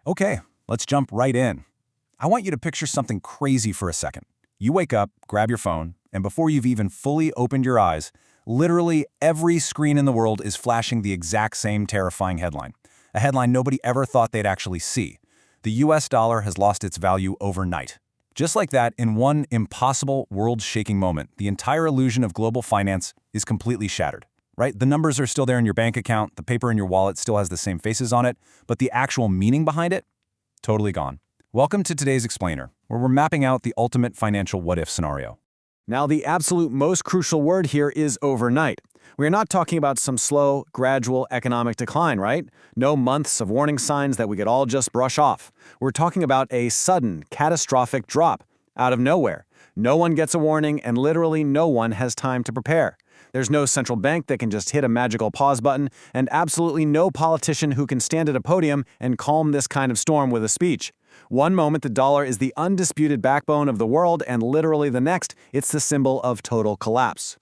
Okay, let's jump right in. I want you to picture something crazy for a second. You wake up, grab your phone, and before you've even fully opened your eyes, literally every screen in the world is flashing the exact same terrifying headline. A headline nobody ever thought they'd actually see. The US dollar has lost its value overnight. Just like that, in one impossible, world-shaking moment, the entire illusion of global finance is completely shattered. Right? The numbers are still there in your bank account, the paper in your wallet still has the same faces on it, but the actual meaning behind it? Totally gone. Welcome to today's Explainer, where we're mapping out the ultimate financial what-if scenario. Now, the absolute most crucial word here is overnight. We're not talking about some slow, gradual economic decline, right? No months of warning signs that we could all just brush off. We're talking about a sudden, catastrophic drop out of nowhere. No one gets a warning, and literally no one has time to prepare. There's no central bank that can just hit a magical pause button, and absolutely no politician who can stand at a podium and calm this kind of storm with a speech. One moment the dollar is the undisputed backbone of the world, and literally the next, it's the symbol of total collapse.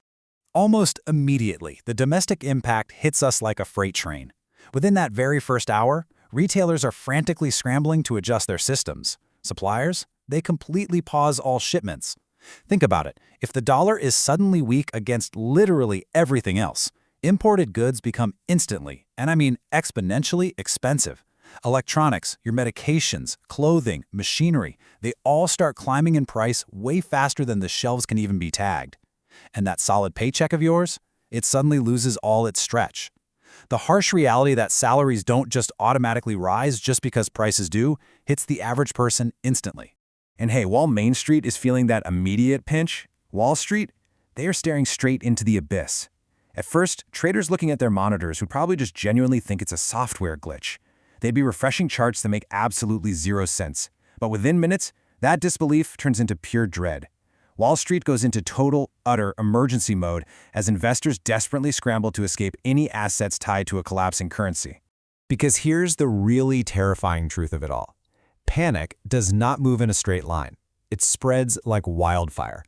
Almost immediately, the domestic impact hits us like a freight train. Within that very first hour, retailers are frantically scrambling to adjust their systems. Suppliers, they completely pause all shipments. Think about it. If the dollar is suddenly weak against literally everything else, imported goods become instantly, and I mean exponentially, expensive. Electronics, your medications, clothing, machinery, they all start climbing in price way faster than the shelves can even be tagged. And that solid paycheck of yours? It suddenly loses all its stretch. The harsh reality that salaries don't just automatically rise just because prices do hits the average person instantly. And hey, while Main Street is feeling that immediate pinch, Wall Street, they are staring straight into the abyss. At first, traders looking at their monitors would probably just genuinely think it's a software glitch. They'd be refreshing charts that make absolutely zero sense. But within minutes, that disbelief turns into pure dread. Wall Street goes into total, utter emergency mode as investors desperately scramble to escape any assets tied to a collapsing currency. Because here's the really terrifying truth of it all. Panic does not move in a straight line. It spreads like wildfire.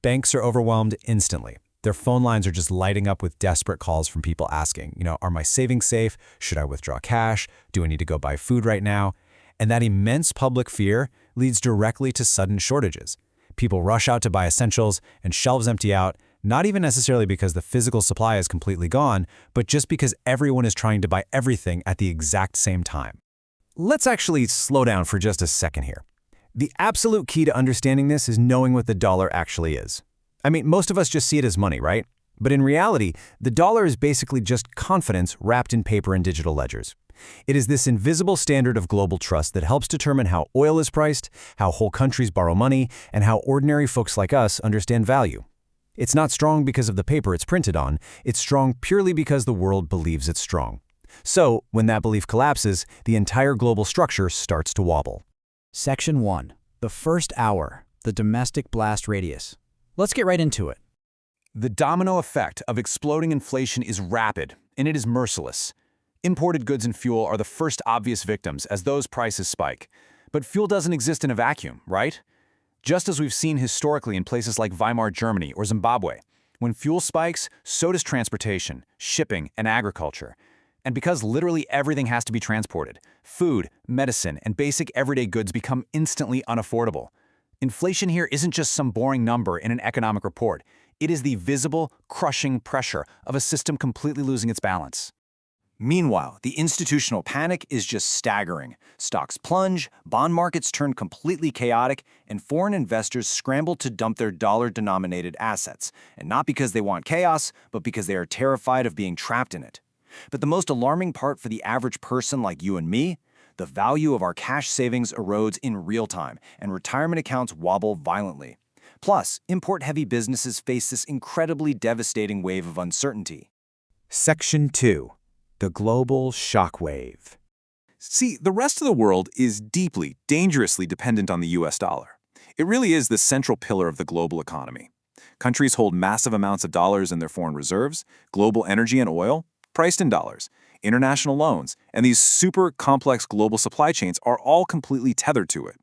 Banks are overwhelmed instantly. Their phone lines are just lighting up with desperate calls from people asking, are my savings safe? Should I withdraw cash? Do I need to go buy food right now? And that immense public fear leads directly to sudden shortages. People rush out to buy essentials and shelves empty out, not even necessarily because the physical supply is completely gone, but just because everyone is trying to buy everything at the exact same time. Let's actually slow down for just a second here. The absolute key to understanding this is knowing what the dollar actually is. I mean, most of us just see it as money, right? But in reality, the dollar is basically just confidence wrapped in paper and digital ledgers. It is this invisible standard of global trust that helps determine how oil is priced, how whole countries borrow money, and how ordinary folks like us understand value. It's not strong because of the paper it's printed on, it's strong purely because the world believes it's strong. So, when that belief collapses, the entire global structure starts to wobble. Section 1. The first hour, the domestic blast radius. Let's get right into it. The domino effect of exploding inflation is rapid, and it is merciless. Imported goods and fuel are the first obvious victims as those prices spike. But fuel doesn't exist in a vacuum, right? Just as we've seen historically in places like Weimar Germany or Zimbabwe, when fuel spikes, so does transportation, shipping, and agriculture. And because literally everything has to be transported, food, medicine, and basic everyday goods become instantly unaffordable. Inflation here isn't just some boring number in an economic report. It is the visible, crushing pressure of a system completely losing its balance. Meanwhile, the institutional panic is just staggering. Stocks plunge, bond markets turn completely chaotic, and foreign investors scramble to dump their dollar-denominated assets, and not because they want chaos, but because they are terrified of being trapped in it. But the most alarming part for the average person like you and me, the value of our cash savings erodes in real time, and retirement accounts wobble violently. Plus, import-heavy businesses face this incredibly devastating wave of uncertainty. Section 2. The global shockwave. See, the rest of the world is deeply, dangerously dependent on the US dollar. It really is the central pillar of the global economy. Countries hold massive amounts of dollars in their foreign reserves, global energy and oil, priced in dollars, international loans, and these super complex global supply chains are all completely tethered to it.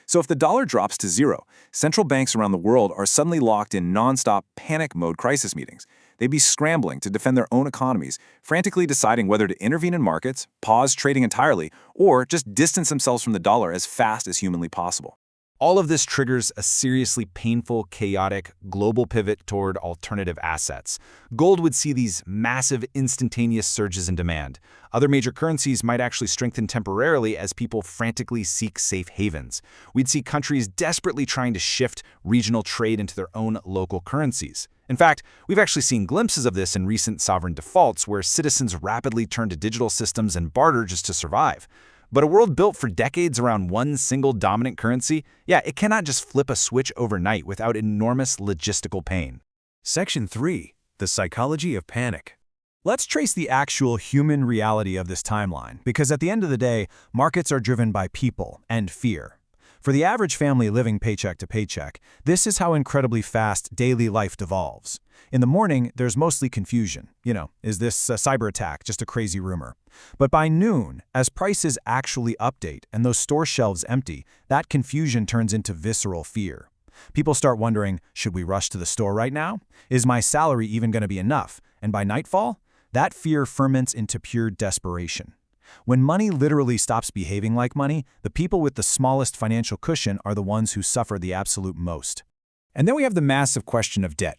So if the dollar drops to zero, central banks around the world are suddenly locked in non-stop panic mode crisis meetings. They'd be scrambling to defend their own economies, frantically deciding whether to intervene in markets, pause trading entirely, or just distance themselves from the dollar as fast as humanly possible. All of this triggers a seriously painful, chaotic, global pivot toward alternative assets. Gold would see these massive, instantaneous surges in demand. Other major currencies might actually strengthen temporarily as people frantically seek safe havens. We'd see countries desperately trying to shift regional trade into their own local currencies. In fact, we've actually seen glimpses of this in recent sovereign defaults where citizens rapidly turn to digital systems and barter just to survive. But a world built for decades around one single dominant currency, it cannot just flip a switch overnight without enormous logistical pain. Section 3. The Psychology of Panic. Let's trace the actual human reality of this timeline, because at the end of the day, markets are driven by people and fear. For the average family living paycheck to paycheck, this is how incredibly fast daily life devolves. In the morning, there's mostly confusion. Is this a cyber attack, just a crazy rumor? But by noon, as prices actually update and those store shelves empty, that confusion turns into visceral fear. People start wondering, should we rush to the store right now? Is my salary even going to be enough? And by nightfall, that fear ferments into pure desperation. When money literally stops behaving like money, the people with the smallest financial cushion are the ones who suffer the absolute most. And then we have the massive question of debt.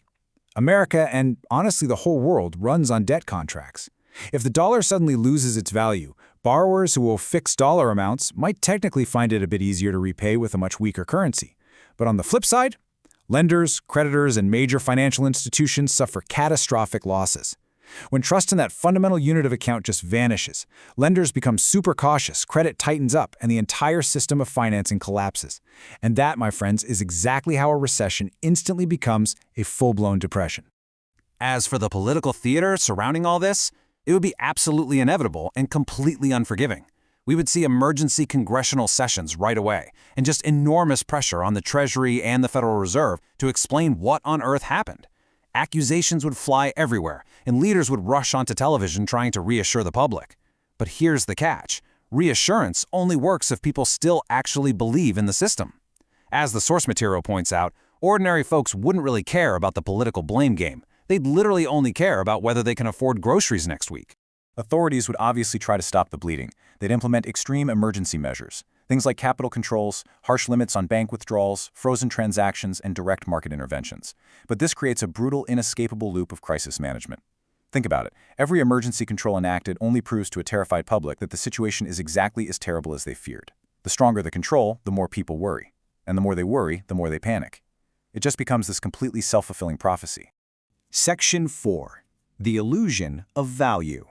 America, and honestly the whole world, runs on debt contracts. If the dollar suddenly loses its value, borrowers who owe fixed dollar amounts might technically find it a bit easier to repay with a much weaker currency. But on the flip side, lenders, creditors, and major financial institutions suffer catastrophic losses. When trust in that fundamental unit of account just vanishes, lenders become super cautious, credit tightens up, and the entire system of financing collapses. And that, my friends, is exactly how a recession instantly becomes a full-blown depression. As for the political theater surrounding all this, it would be absolutely inevitable and completely unforgiving. We would see emergency congressional sessions right away, and just enormous pressure on the Treasury and the Federal Reserve to explain what on earth happened. Accusations would fly everywhere, and leaders would rush onto television trying to reassure the public. But here's the catch. Reassurance only works if people still actually believe in the system. As the source material points out, ordinary folks wouldn't really care about the political blame game. They'd literally only care about whether they can afford groceries next week. Authorities would obviously try to stop the bleeding. They'd implement extreme emergency measures. Things like capital controls, harsh limits on bank withdrawals, frozen transactions, and direct market interventions. But this creates a brutal, inescapable loop of crisis management. Think about it. Every emergency control enacted only proves to a terrified public that the situation is exactly as terrible as they feared. The stronger the control, the more people worry. And the more they worry, the more they panic. It just becomes this completely self-fulfilling prophecy. Section 4. The Illusion of Value.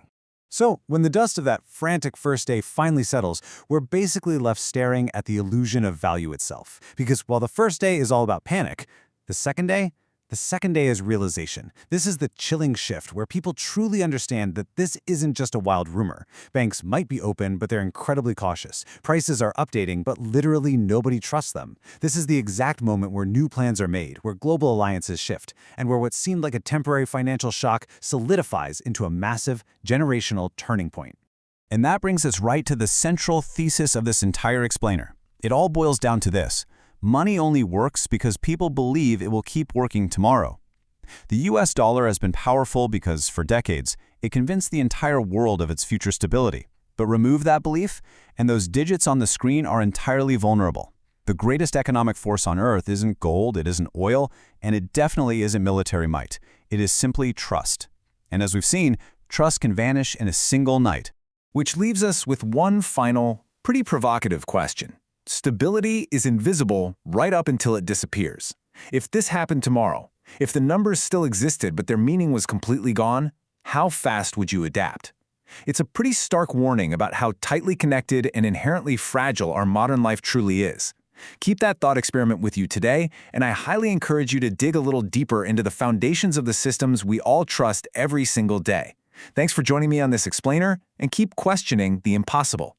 So, when the dust of that frantic first day finally settles, we're basically left staring at the illusion of value itself. Because while the first day is all about panic, the second day is realization. This is the chilling shift where people truly understand that this isn't just a wild rumor. Banks might be open, but they're incredibly cautious. Prices are updating, but literally nobody trusts them. This is the exact moment where new plans are made, where global alliances shift, and where what seemed like a temporary financial shock solidifies into a massive, generational turning point. And that brings us right to the central thesis of this entire explainer. It all boils down to this. Money only works because people believe it will keep working tomorrow. The US dollar has been powerful because, for decades, it convinced the entire world of its future stability. But remove that belief, and those digits on the screen are entirely vulnerable. The greatest economic force on Earth isn't gold, it isn't oil, and it definitely isn't military might. It is simply trust. And as we've seen, trust can vanish in a single night. Which leaves us with one final, pretty provocative question. Stability is invisible right up until it disappears. If this happened tomorrow, if the numbers still existed but their meaning was completely gone, how fast would you adapt? It's a pretty stark warning about how tightly connected and inherently fragile our modern life truly is. Keep that thought experiment with you today, and I highly encourage you to dig a little deeper into the foundations of the systems we all trust every single day. Thanks for joining me on this explainer, and keep questioning the impossible.